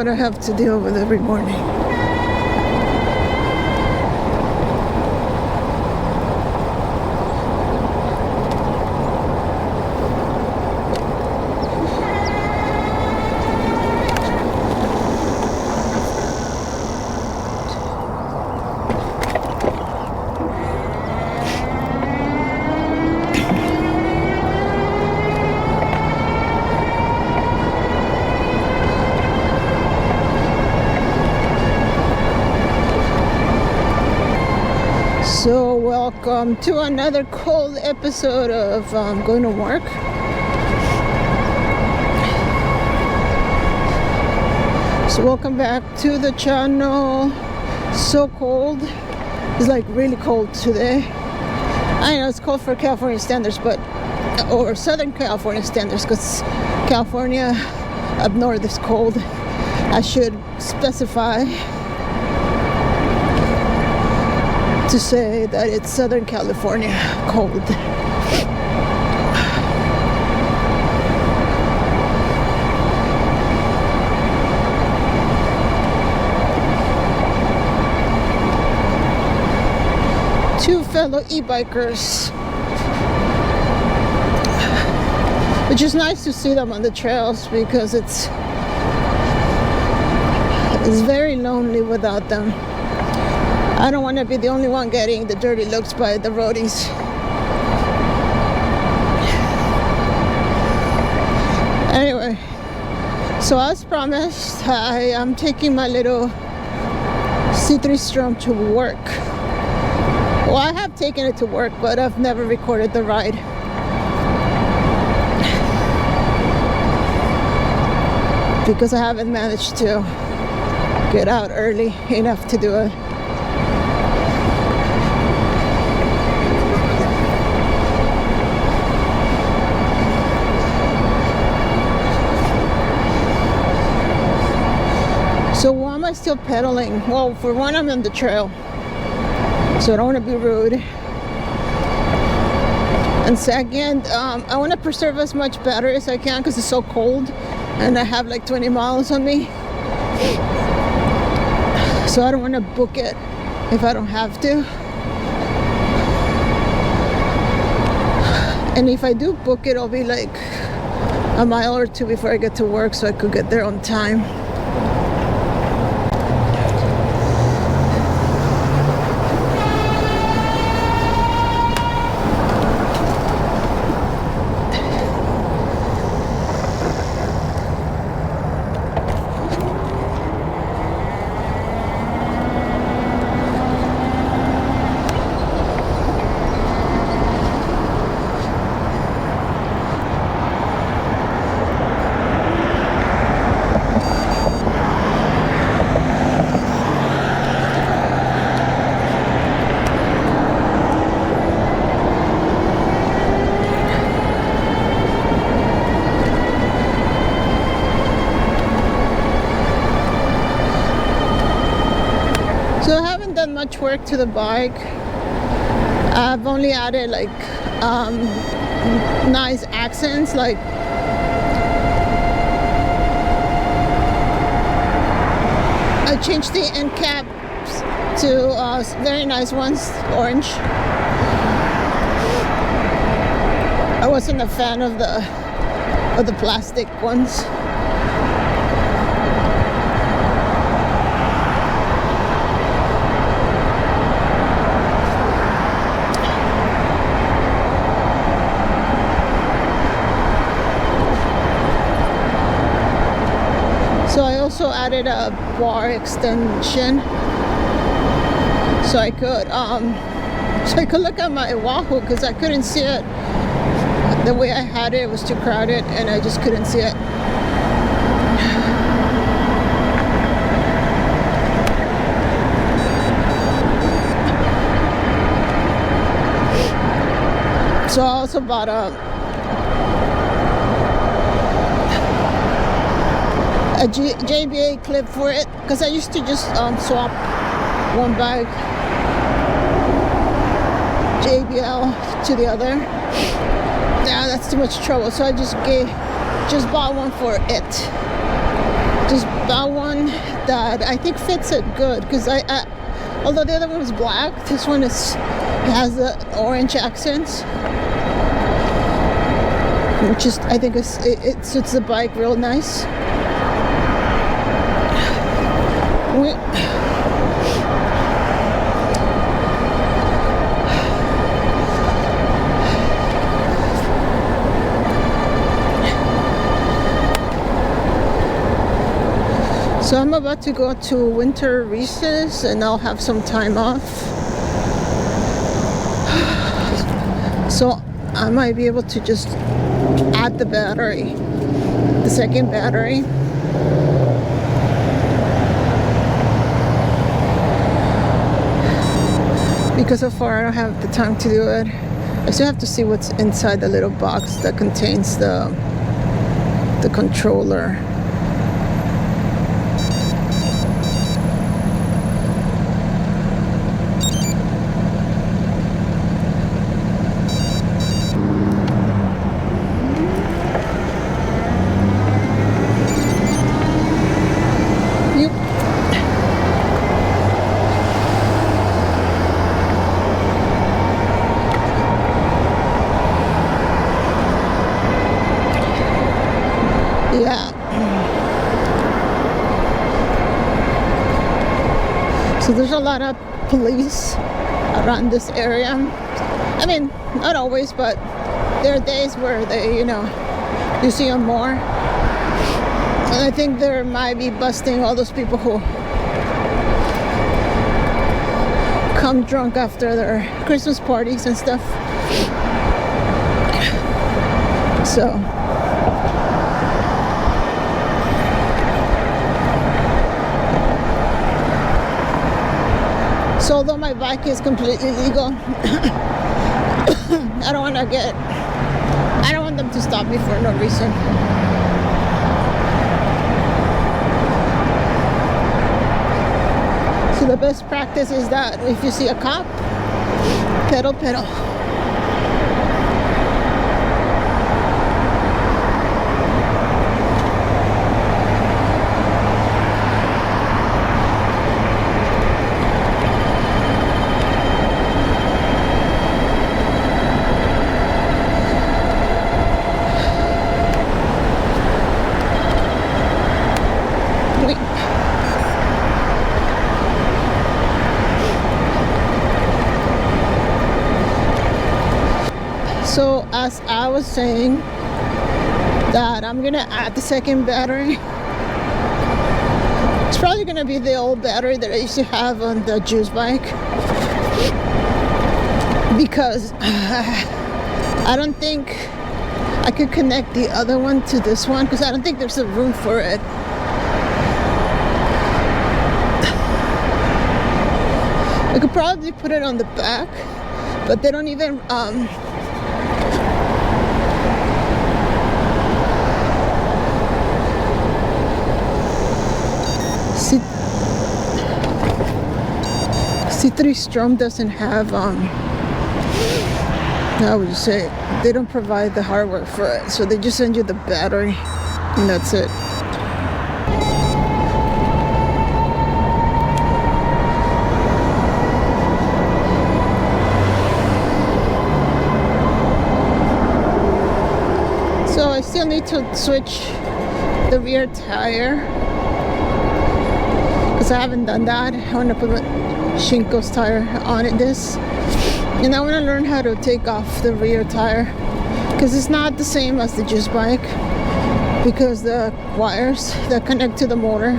what I have to deal with every morning. So welcome to another cold episode of going to work. So welcome back to the channel. So cold. It's like really cold today. I know it's cold for California standards, but or Southern California standards, because California up north is cold. I should specify to say that it's Southern California cold. Two fellow e-bikers, which is nice to see them on the trails because it's very lonely without them. I don't want to be the only one getting the dirty looks by the roadies. Anyway, so as promised, I am taking my little C3STROM to work. Well, I have taken it to work, but I've never recorded the ride. Because I haven't managed to get out early enough to do it. So why am I still pedaling? Well, for one, I'm on the trail, so I don't want to be rude. And second, I want to preserve as much battery as I can because it's so cold and I have like 20 miles on me. So I don't want to book it if I don't have to. And if I do book it, it'll be like a mile or two before I get to work so I could get there on time. So I haven't done much work to the bike. I've only added like nice accents, like I changed the end caps to very nice ones, orange. I wasn't a fan of the plastic ones. So I also added a bar extension so I could look at my Wahoo, because I couldn't see it the way I had it. It was too crowded and I just couldn't see it. So I also bought a JBA clip for it, because I used to just swap one bag JBL to the other. Yeah, that's too much trouble, so I just bought one for it, just that one that I think fits it good, because although the other one was black, this one has the orange accents, which is, I think it suits the bike real nice. So I'm about to go to winter recess and I'll have some time off. So I might be able to just add the battery, the second battery. Because so far I don't have the time to do it. I still have to see what's inside the little box that contains the controller. So there's a lot of police around this area. I mean, not always, but there are days where they, you see them more. And I think they might be busting all those people who come drunk after their Christmas parties and stuff. So although my bike is completely legal, I don't want them to stop me for no reason. So the best practice is that if you see a cop, pedal. So as I was saying, that I'm gonna add the second battery. It's probably gonna be the old battery that I used to have on the juice bike, because I don't think I could connect the other one to this one, because I don't think there's a room for it. I could probably put it on the back, but they don't even C3STROM doesn't have how would you say, they don't provide the hardware for it, so they just send you the battery and that's it. So I still need to switch the rear tire, because I haven't done that. I want to put Shinko's tire on this, and I want to learn how to take off the rear tire, because it's not the same as the juice bike, because the wires that connect to the motor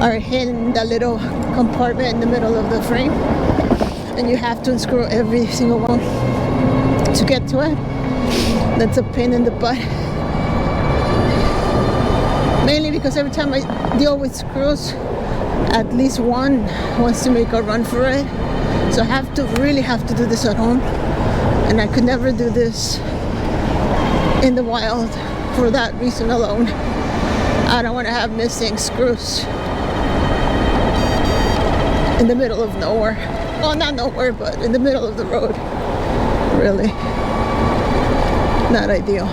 are in that little compartment in the middle of the frame, and you have to unscrew every single one to get to it. That's a pain in the butt, mainly because every time I deal with screws, at least one wants to make a run for it. So I really have to do this at home, and I could never do this in the wild for that reason alone. I don't want to have missing screws in the middle of nowhere. Well, not nowhere, but in the middle of the road. Really not ideal.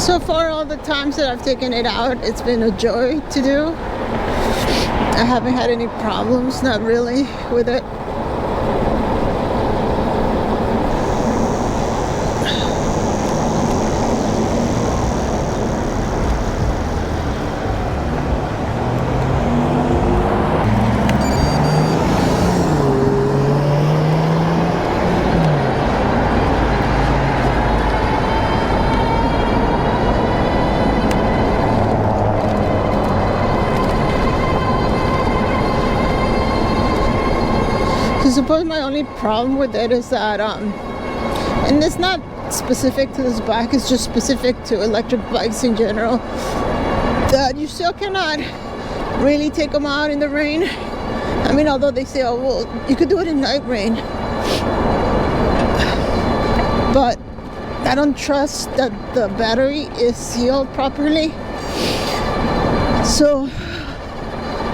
So far, all the times that I've taken it out, it's been a joy to do. I haven't had any problems, not really, with it. I suppose my only problem with it is that, and it's not specific to this bike, it's just specific to electric bikes in general, that you still cannot really take them out in the rain. I mean, although they say, oh, well, you could do it in night rain. But I don't trust that the battery is sealed properly. So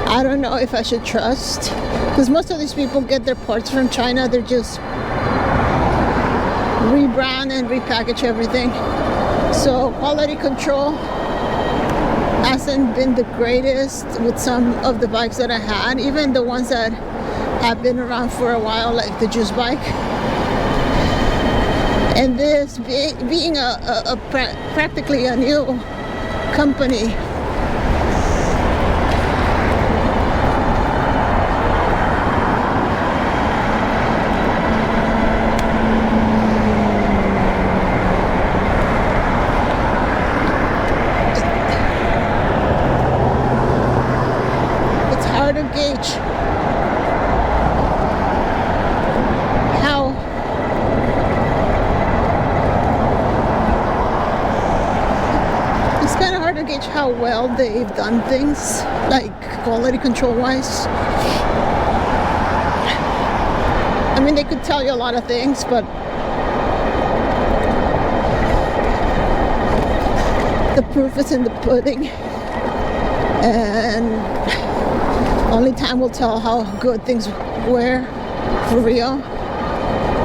I don't know if I should trust, because most of these people get their parts from China. They're just rebrand and repackage everything. So quality control hasn't been the greatest with some of the bikes that I had, even the ones that have been around for a while, like the juice bike. And this being practically a new company, to gauge how it's kind of hard to gauge how well they've done things, like quality control wise. I mean, they could tell you a lot of things, but the proof is in the pudding, and only time will tell how good things were for real.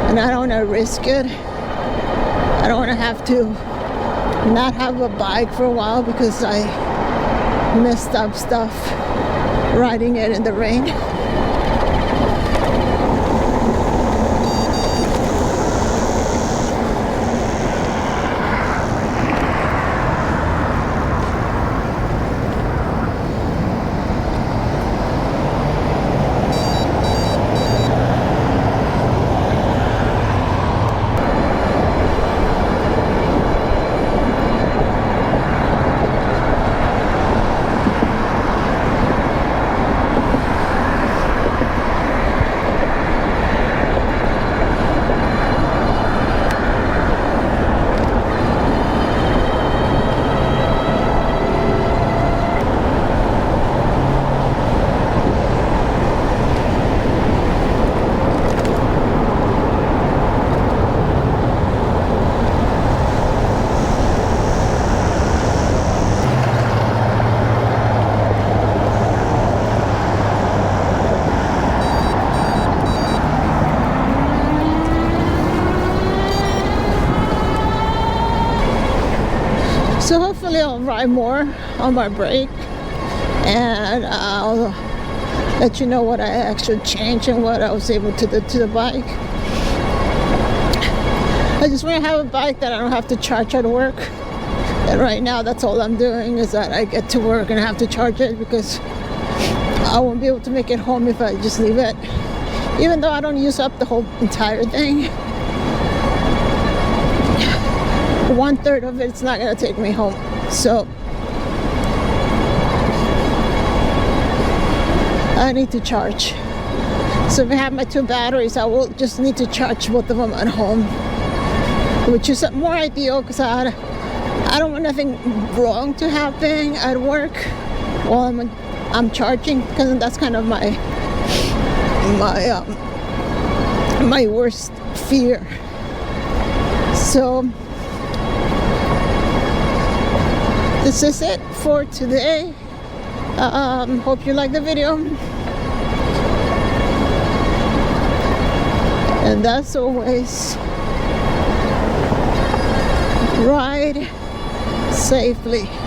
And I don't want to risk it. I don't want to have to not have a bike for a while because I messed up stuff riding it in the rain. So hopefully I'll ride more on my break, and I'll let you know what I actually changed and what I was able to do to the bike. I just want to have a bike that I don't have to charge at work. And right now that's all I'm doing, is that I get to work and I have to charge it, because I won't be able to make it home if I just leave it. Even though I don't use up the whole entire thing, 1/3 of it's not going to take me home. So I need to charge. So if I have my 2 batteries, I will just need to charge both of them at home, which is more ideal, because I don't want nothing wrong to happen at work while I'm charging, because that's kind of my worst fear. So this is it for today. Hope you like the video. And as always, ride safely.